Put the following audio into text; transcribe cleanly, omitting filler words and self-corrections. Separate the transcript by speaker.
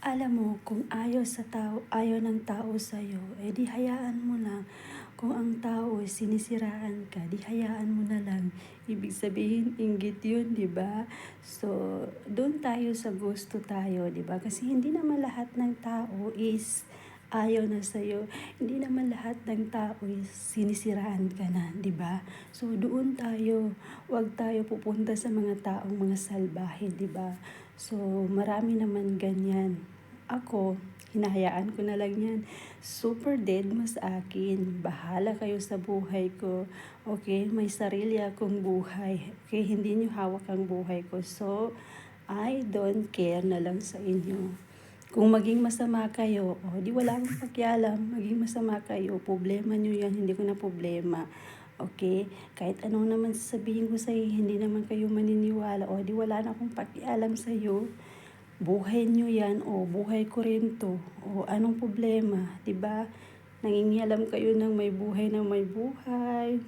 Speaker 1: Alam mo, kung ayaw ng tao sa'yo, di hayaan mo lang. Kung ang tao ay sinisiraan ka, di hayaan mo na lang. Ibig sabihin, inggit yun, di ba? So, doon tayo sa gusto tayo, di ba? Kasi hindi naman lahat ng tao is ayaw na sa'yo. Hindi naman lahat ng tao is sinisiraan ka na, di ba? So, doon tayo. Huwag tayo pupunta sa mga taong mga salbahe, di ba? So, marami naman ganyan. Ako, hinahayaan ko na lang yan. Super dead mo sa akin. Bahala kayo sa buhay ko. Okay? May sarili akong buhay. Okay? Hindi niyo hawak ang buhay ko. So, I don't care na lang sa inyo. Kung maging masama kayo, di wala akong pakialam. Maging masama kayo, problema niyo yan, hindi ko na problema. Okay? Kahit anong naman sasabihin ko sa'yo, hindi naman kayo maniniwala. Di wala na akong pakialam sa'yo. Buhay niyo yan, buhay ko rin to. Anong problema, 'di ba? Nangingialam kayo ng may buhay na may buhay.